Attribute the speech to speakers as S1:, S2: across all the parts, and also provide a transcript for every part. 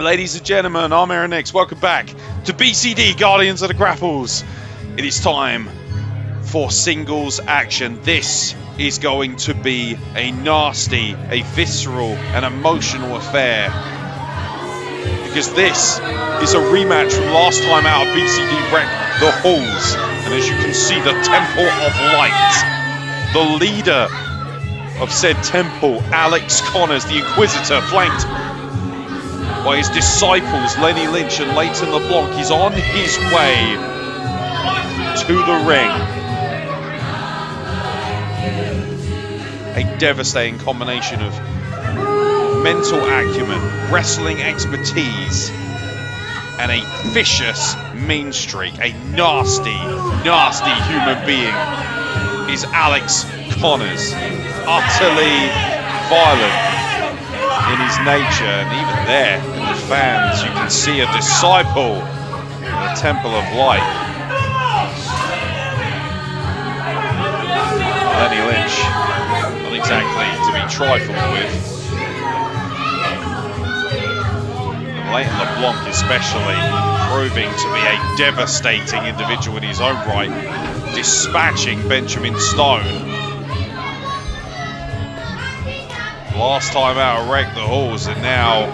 S1: Ladies and gentlemen, I'm Aaron X. Welcome back to BCD Guardians of the Grapples. It is time for singles action. This is going to be a nasty, a visceral, and emotional affair. Because this is a rematch from last time out of BCD Wreck the Halls. And as you can see, the Temple of Light, the leader of said temple, Alex Connors, the Inquisitor, flanked by his disciples Lenny Lynch and Leighton LeBlanc, is on his way to the ring. A devastating combination of mental acumen, wrestling expertise, and a vicious mean streak. A nasty, nasty human being is Alex Connors. Utterly violent in his nature, and even there in the fans you can see a disciple in the Temple of Light. Lenny Lynch, not exactly to be trifled with. And Leighton LeBlanc especially proving to be a devastating individual in his own right, dispatching Benjamin Stone. Last time out of Wreck the Halls, and now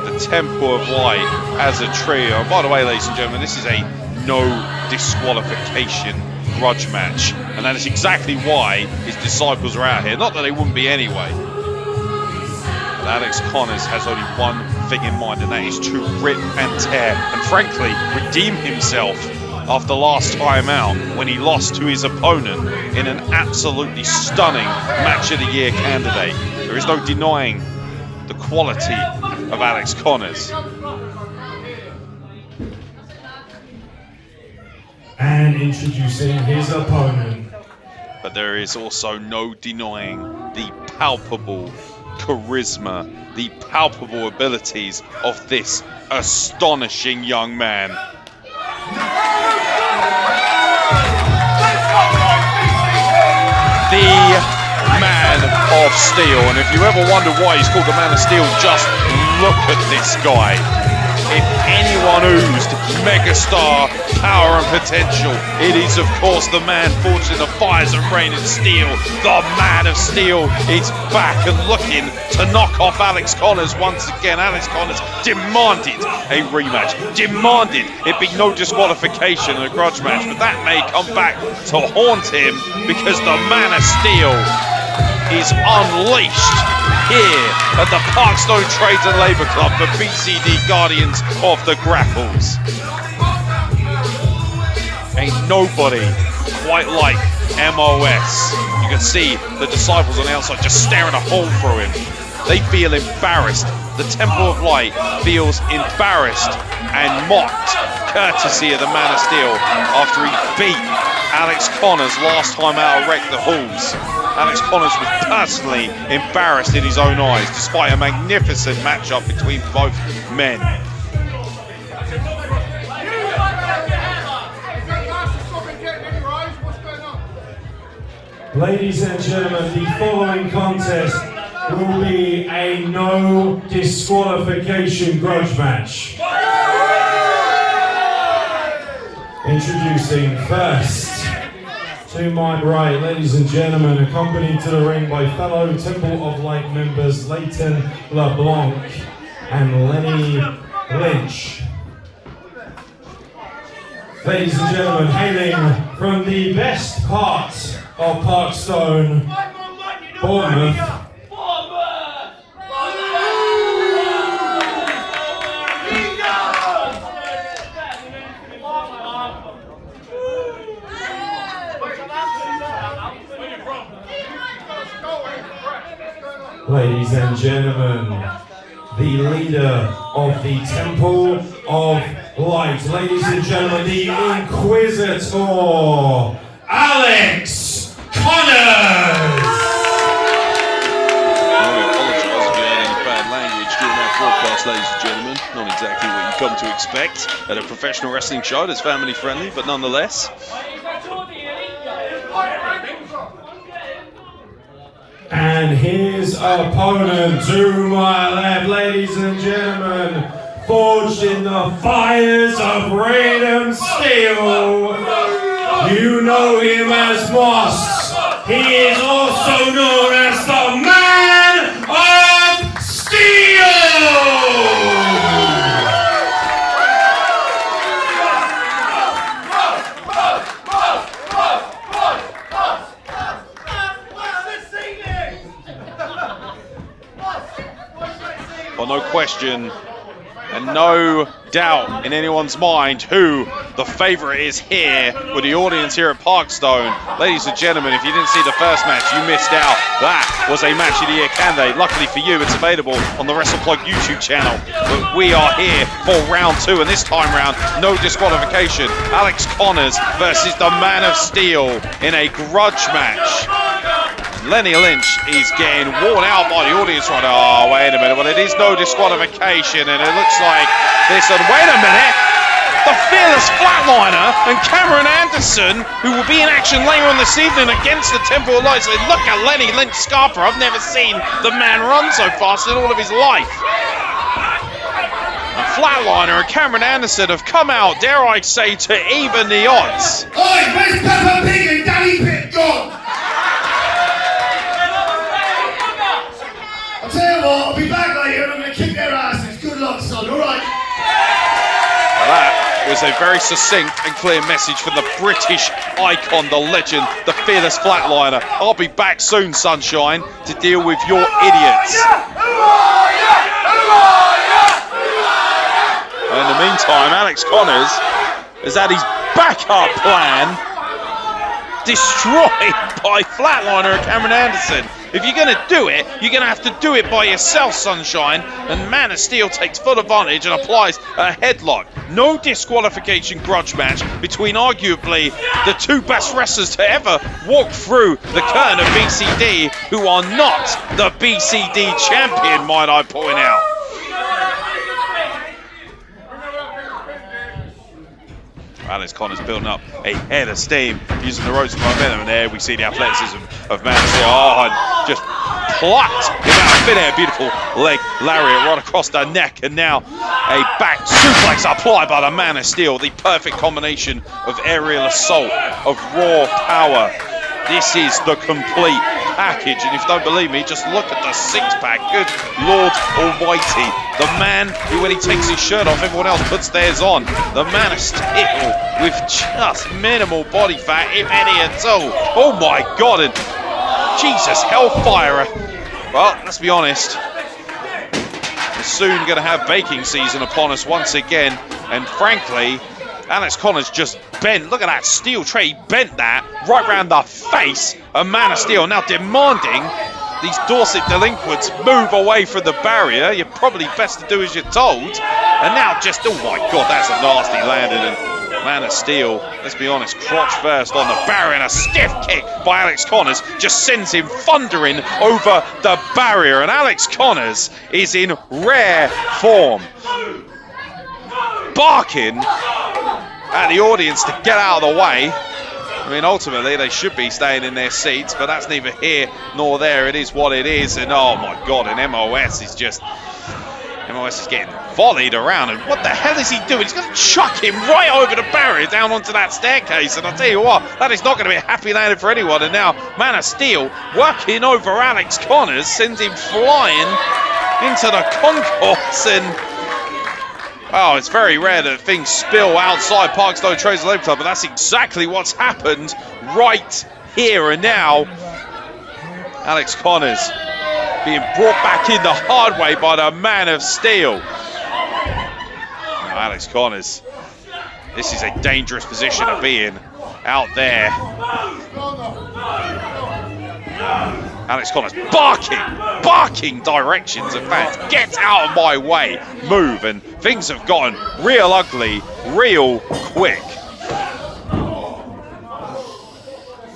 S1: the Temple of Light as a trio. And by the way, ladies and gentlemen, this is a no disqualification grudge match, and that is exactly why his disciples are out here. Not that they wouldn't be anyway. But Alex Connors has only one thing in mind, and that is to rip and tear, and frankly, redeem himself after last time out when he lost to his opponent in an absolutely stunning Match of the Year candidate. There is no denying the quality of Alex Connors.
S2: And introducing his opponent.
S1: But there is also no denying the palpable charisma, the palpable abilities of this astonishing young man. The Man of Steel, and if you ever wonder why he's called the Man of Steel, just look at this guy. If anyone oozed megastar power and potential, it is of course the man forged in the fires of rain and steel. The Man of Steel is back and looking to knock off Alex Connors once again. Alex Connors demanded a rematch, demanded it be no disqualification in a grudge match, but that may come back to haunt him because the Man of Steel is unleashed here at the Parkstone Trades and Labour Club for BCD Guardians of the Grapples. Ain't nobody quite like MOS. You can see the disciples on the outside just staring a hole through him. They feel embarrassed. The Temple of Light feels embarrassed and mocked, courtesy of the Man of Steel, after he beat Alex Connors last time out of Wreck the Halls. Alex Connors was personally embarrassed in his own eyes, despite a magnificent matchup between both men.
S2: Ladies and gentlemen, the following contest will be a no disqualification grudge match. Introducing first, to my right, ladies and gentlemen, accompanied to the ring by fellow Temple of Light members Leighton LeBlanc and Lenny Lynch. Ladies and gentlemen, hailing from the best part of Parkstone, Bournemouth, ladies and gentlemen, the leader of the Temple of Light, ladies and gentlemen, the Inquisitor, Alex Connors!
S1: I apologise if you heard any bad language during that broadcast, ladies and gentlemen. Not exactly what you come to expect at a professional wrestling show that's family friendly, but nonetheless.
S2: And his opponent to my left, ladies and gentlemen, forged in the fires of rain and steel. You know him as Moss. He is also known as the Man of Steel.
S1: Well, no question and no doubt in anyone's mind who the favourite is here with the audience here at Parkstone. Ladies and gentlemen, if you didn't see the first match, you missed out. That was a Match of the Year candidate. Luckily for you, it's available on the WrestlePlug YouTube channel. But we are here for round 2, and this time round, no disqualification. Alex Connors versus the Man of Steel in a grudge match. Lenny Lynch is getting worn out by the audience right now. Oh, wait a minute. Well, it is no disqualification, and it looks like this. And wait a minute. The fearless Flatliner and Cameron Anderson, who will be in action later on this evening against the Temple of Light. So look at Lenny Lynch Scarper. I've never seen the man run so fast in all of his life. And Flatliner and Cameron Anderson have come out, dare I say, to even the odds.
S3: Oi, where's Peppa Pig and Danny Pitt gone? I'll tell you what, I'll be back later and I'm going to kick their asses. Good luck, son, alright?
S1: Well, that was a very succinct and clear message from the British icon, the legend, the fearless Flatliner. I'll be back soon, sunshine, to deal with your idiots. And in the meantime, Alex Connors has had his backup plan destroyed by Flatliner and Cameron Anderson. If you're going to do it, you're going to have to do it by yourself, sunshine. And Man of Steel takes full advantage and applies a headlock. No disqualification grudge match between arguably the two best wrestlers to ever walk through the curtain of BCD, who are not the BCD champion, might I point out. Alex Connors building up a head of steam, using the ropes of momentum, and there we see the athleticism of Man of Steel. Oh, and just plucked him out of thin air. Beautiful leg lariat right across the neck, and now a back suplex applied by the Man of Steel. The perfect combination of aerial assault, of raw power. This is the complete package, and if you don't believe me, just look at the six-pack. Good Lord Almighty. The man who, when he takes his shirt off, everyone else puts theirs on. The Man of Steel with just minimal body fat, if any at all. Oh my God, and Jesus, hellfire. Well, let's be honest. We're soon going to have baking season upon us once again, and frankly, Alex Connors just bent. Look at that steel tray. He bent that right round the face of Man of Steel. Now demanding these Dorset delinquents move away from the barrier. You're probably best to do as you're told. And now just, oh my God, that's a nasty landing. And Man of Steel, let's be honest, crotch first on the barrier, and a stiff kick by Alex Connors just sends him thundering over the barrier. And Alex Connors is in rare form, barking at the audience to get out of the way. I mean, ultimately, they should be staying in their seats, but that's neither here nor there. It is what it is, and oh my God, and MOS is getting volleyed around, and what the hell is he doing? He's going to chuck him right over the barrier down onto that staircase, and I'll tell you what, that is not going to be a happy landing for anyone. And now Man of Steel working over Alex Connors, sends him flying into the concourse, and oh, it's very rare that things spill outside Parkstone Trails Club, but that's exactly what's happened right here and now. Alex Connors being brought back in the hard way by the Man of Steel. Now, Alex Connors, this is a dangerous position to be in out there. Alex Connors barking directions. In fact, get out of my way, move, and things have gotten real ugly, real quick.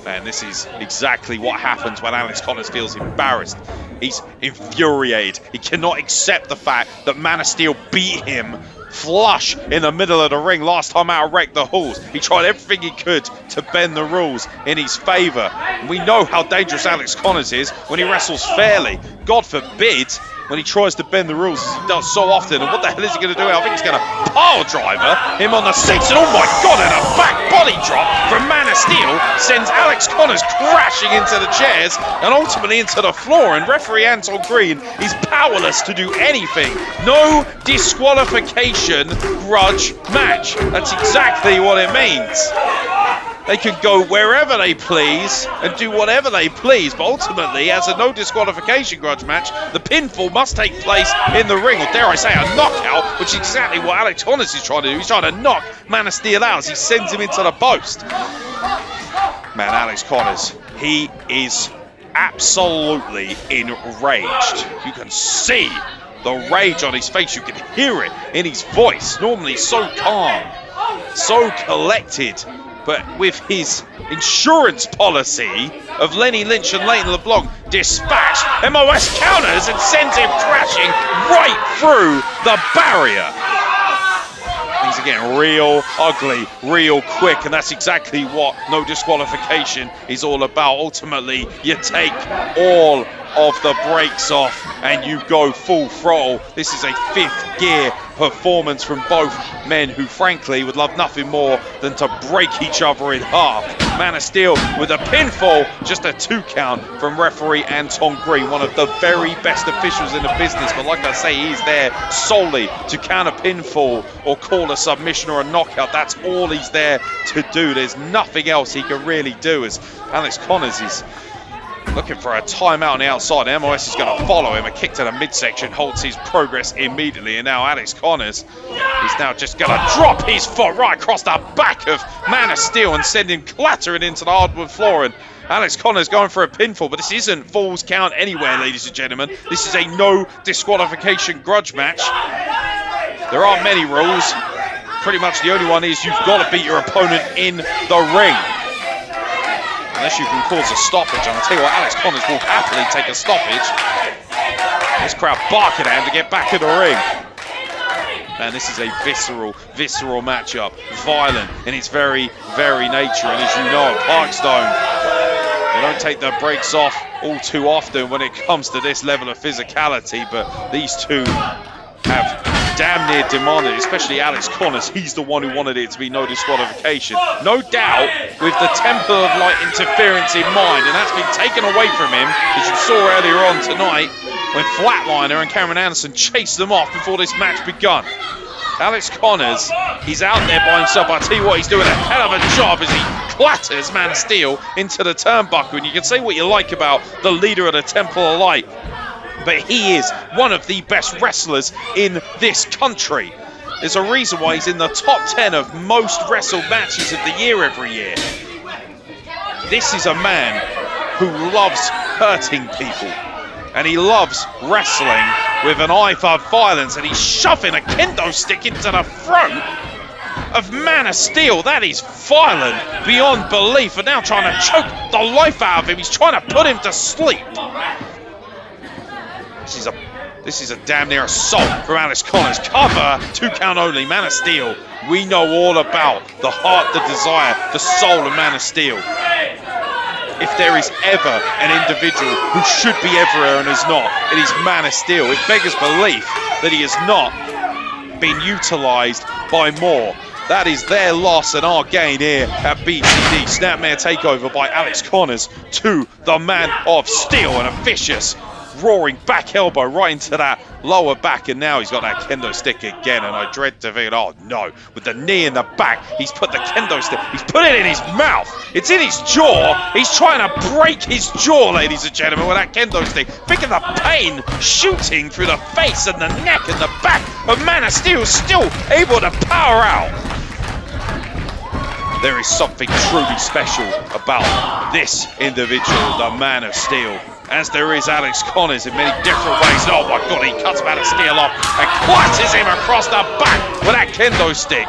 S1: And this is exactly what happens when Alex Connors feels embarrassed. He's infuriated. He cannot accept the fact that Man of Steel beat him flush in the middle of the ring last time out of Wreck the Halls. He tried everything he could to bend the rules in his favour. We know how dangerous Alex Connors is when he wrestles fairly. God forbid when he tries to bend the rules, as he does so often. And what the hell is he going to do? I think he's going to pile driver him on the 6. And oh my God, and a back body drop from Man of Steel sends Alex Connors crashing into the chairs and ultimately into the floor. And referee Anton Green is powerless to do anything. No disqualification grudge match. That's exactly what it means. They can go wherever they please and do whatever they please, but ultimately, as a no disqualification grudge match, the pinfall must take place in the ring, or dare I say a knockout, which is exactly what Alex Connors is trying to do. He's trying to knock Man of Steel out as he sends him into the post. Man, Alex Connors, he is absolutely enraged. You can see the rage on his face. You can hear it in his voice. Normally so calm, so collected. But with his insurance policy of Lenny Lynch and Leighton LeBlanc dispatched, MOS counters and sends him crashing right through the barrier. Things are getting real ugly, real quick, and that's exactly what no disqualification is all about. Ultimately, you take all of the brakes off and you go full throttle. This is a 5th gear performance from both men who frankly would love nothing more than to break each other in half. Man of Steel with a pinfall, just a 2 count from referee Anton Green, one of the very best officials in the business, but like I say, he's there solely to count a pinfall or call a submission or a knockout. That's all he's there to do. There's nothing else he can really do, as Alex Connors is looking for a timeout on the outside. MOS is going to follow him. A kick to the midsection halts his progress immediately. And now Alex Connors is now just going to drop his foot right across the back of Man of Steel and send him clattering into the hardwood floor. And Alex Connors going for a pinfall, but this isn't falls count anywhere, ladies and gentlemen. This is a no disqualification grudge match. There aren't many rules. Pretty much the only one is you've got to beat your opponent in the ring. Unless you can cause a stoppage. And I'll tell you what, Alex Connors will happily take a stoppage. This crowd barking at him to get back in the ring. And this is a visceral matchup. Violent in its very, very nature. And as you know, at Parkstone, they don't take the brakes off all too often when it comes to this level of physicality. But these two have damn near demanded, especially Alex Connors. He's the one who wanted it to be no disqualification. No doubt with the Temple of Light interference in mind, and that's been taken away from him, as you saw earlier on tonight when Flatliner and Cameron Anderson chased them off before this match begun. Alex Connors, he's out there by himself. I tell you what, he's doing a hell of a job as he clatters Man of Steel into the turnbuckle, and you can say what you like about the leader of the Temple of Light, but he is one of the best wrestlers in this country. There's a reason why he's in the top 10 of most wrestled matches of the year every year. This is a man who loves hurting people, and he loves wrestling with an eye for violence, and he's shoving a kendo stick into the throat of Man of Steel. That is violent beyond belief, and now trying to choke the life out of him. He's trying to put him to sleep. This is a damn near assault from Alex Connors. Cover, 2 count only. Man of Steel. We know all about the heart, the desire, the soul of Man of Steel. If there is ever an individual who should be everywhere and is not, it is Man of Steel. It beggars belief that he has not been utilised by more. That is their loss and our gain here at BCD. Snapmare takeover by Alex Connors to the Man of Steel, and a vicious roaring back elbow right into that lower back, and now he's got that kendo stick again, and I dread to think, oh no, with the knee in the back, he's put the kendo stick, he's put it in his mouth, it's in his jaw, he's trying to break his jaw, ladies and gentlemen, with that kendo stick. Think of the pain shooting through the face and the neck and the back of Man of Steel, still able to power out. There is something truly special about this individual, the Man of Steel, as there is Alex Connors in many different ways. Oh my God, he cuts Man of Steel off and clatters him across the back with that kendo stick.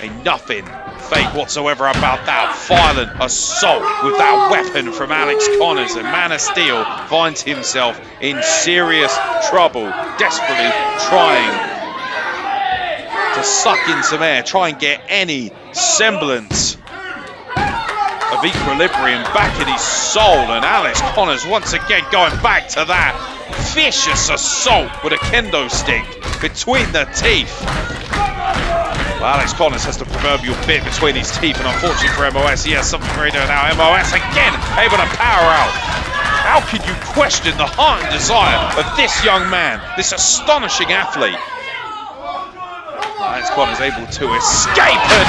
S1: Ain't nothing fake whatsoever about that violent assault with that weapon from Alex Connors, and Man of Steel finds himself in serious trouble, desperately trying to suck in some air, try and get any semblance of equilibrium back in his soul, and Alex Connors once again going back to that vicious assault with a kendo stick between the teeth. Well, Alex Connors has the proverbial bit between his teeth, and unfortunately for MOS, he has something greater now. MOS again able to power out. How could you question the heart and desire of this young man, this astonishing athlete? Alex Connors able to escape and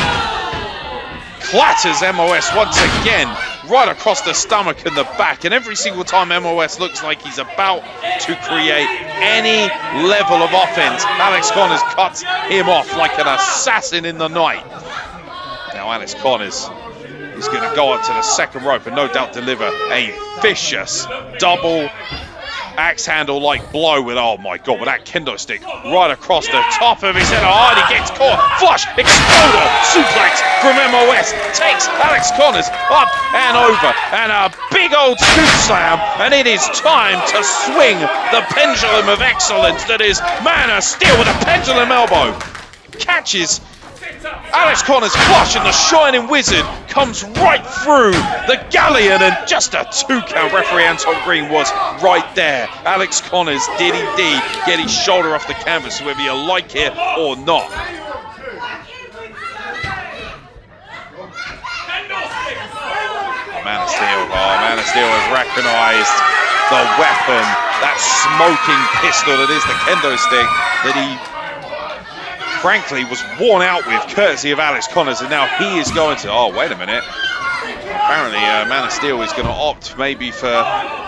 S1: clatters MOS once again right across the stomach and the back, and every single time MOS looks like he's about to create any level of offense, Alex Connors cuts him off like an assassin in the night. Now Alex Connors is going to go up to the second rope and no doubt deliver a vicious double axe handle like blow with, oh my god, with that kendo stick right across the top of his head. Oh, and he gets caught. Flush exploder suplex from MOS takes Alex Connors up and over, and a big old scoop slam, and it is time to swing the pendulum of excellence that is Man of Steel with a pendulum elbow. Catches Alex Connors flush, and the Shining Wizard comes right through the galleon, and just a 2 count. Referee Anton Green was right there. Alex Connors did indeed get his shoulder off the canvas, whether you like it or not. Man of Steel, Man of Steel has recognised the weapon, that smoking pistol that is the kendo stick that he frankly was worn out with courtesy of Alex Connors, and now he is going to, oh wait a minute, apparently Man of Steel is going to opt maybe for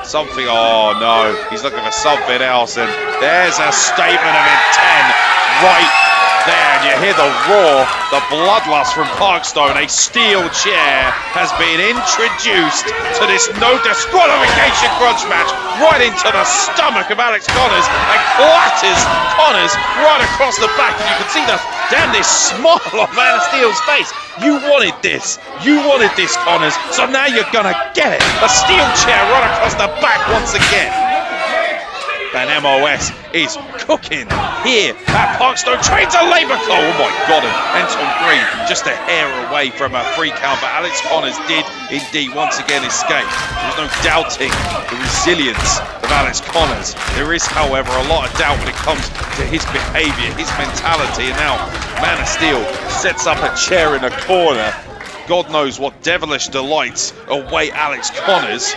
S1: something, oh no, he's looking for something else, and there's a statement of intent right there, and you hear the roar, the bloodlust from Parkstone. A steel chair has been introduced to this no disqualification grudge match right into the stomach of Alex Connors, and clatters Connors right across the back, and you can see the this smile on Man of Steel's face. You wanted this, Connors, so now you're gonna get it. A steel chair right across the back once again. And MOS is cooking here at Parkstone. Trains a labour claw. Oh my god, and Anton Green just a hair away from a 3 count, but Alex Connors did indeed once again escape. There's no doubting the resilience of Alex Connors. There is, however, a lot of doubt when it comes to his behaviour, his mentality, and now Man of Steel sets up a chair in a corner. God knows what devilish delights await Alex Connors.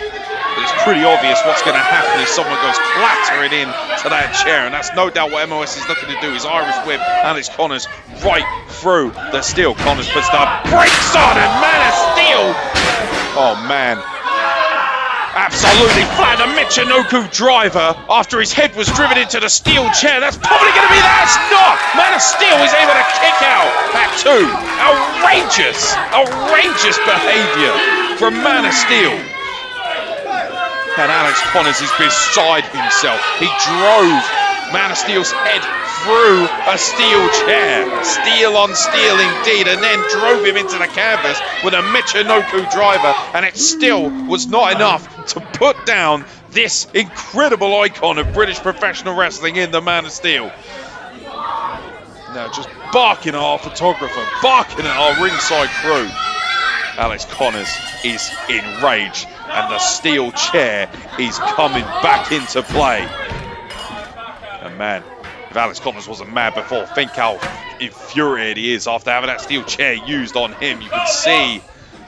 S1: But it's pretty obvious what's going to happen if someone goes clattering in to that chair, and that's no doubt what MOS is looking to do. His Irish whip, Alex Connors right through the steel. Connors puts the brakes on, and Man of Steel, oh man, absolutely flat. A Michinoku driver after his head was driven into the steel chair. That's probably going to be that. It's not. Man of Steel is able to kick out at 2. Outrageous behavior from Man of Steel. And Alex Connors is beside himself. He drove Man of Steel's head through a steel chair. Steel on steel indeed, and then drove him into the canvas with a Michinoku driver, and it still was not enough to put down this incredible icon of British professional wrestling in the Man of Steel. Now just barking at our photographer, barking at our ringside crew. Alex Connors is enraged, and the steel chair is coming back into play. And man, if Alex Connors wasn't mad before, think how infuriated he is after having that steel chair used on him. You can see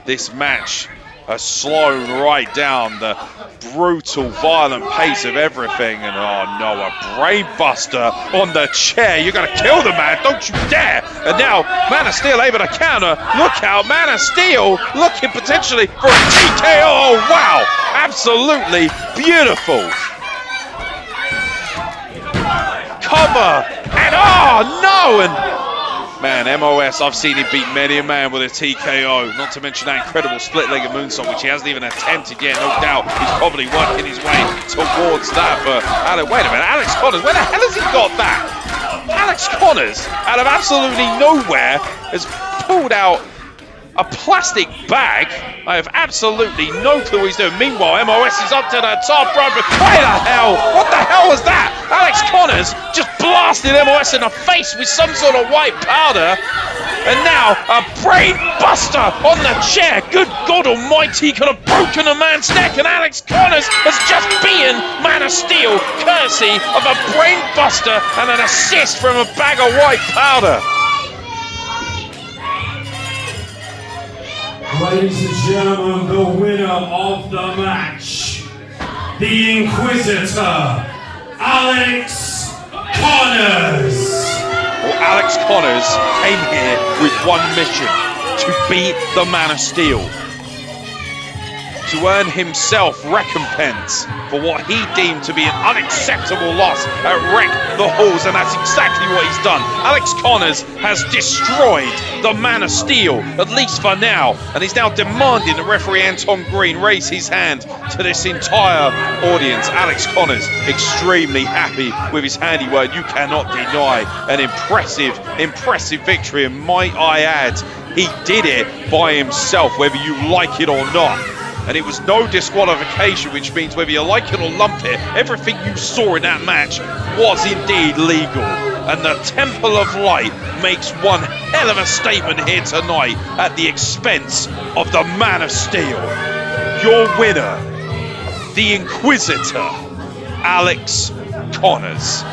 S1: this match has slowed right down the brutal, violent pace of everything. And oh no, a brainbuster on the chair. You're going to kill the man, don't you dare. And now Man of Steel able to counter. Look out, Man of Steel looking potentially for a TKO. Oh wow, absolutely beautiful. Cover, and oh no, and man, MOS, I've seen him beat many a man with a TKO, not to mention that incredible split-legged moonsault, which he hasn't even attempted yet. No doubt he's probably working his way towards that, but wait a minute, Alex Connors, where the hell has he got that? Alex Connors, out of absolutely nowhere, has pulled out a plastic bag. I have absolutely no clue what he's doing. Meanwhile, MOS is up to the top rope. Where the hell? What the hell was that? Alex Connors just blasted MOS in the face with some sort of white powder. And now a brain buster on the chair. Good God Almighty, could have broken a man's neck. And Alex Connors has just beaten Man of Steel, courtesy of a brain buster and an assist from a bag of white powder.
S2: Ladies and gentlemen, the winner of the match, the Inquisitor, Alex Connors.
S1: Well, Alex Connors came here with one mission, to beat the Man of Steel, to earn himself recompense for what he deemed to be an unacceptable loss at Wreck the Halls, and that's exactly what he's done. Alex Connors has destroyed the Man of Steel, at least for now, and he's now demanding that referee Anton Green raise his hand to this entire audience. Alex Connors extremely happy with his handiwork. You cannot deny an impressive victory, and might I add, he did it by himself, whether you like it or not. And it was no disqualification, which means whether you like it or lump it, everything you saw in that match was indeed legal. And the Temple of Light makes one hell of a statement here tonight at the expense of the Man of Steel. Your winner, the Inquisitor, Alex Connors.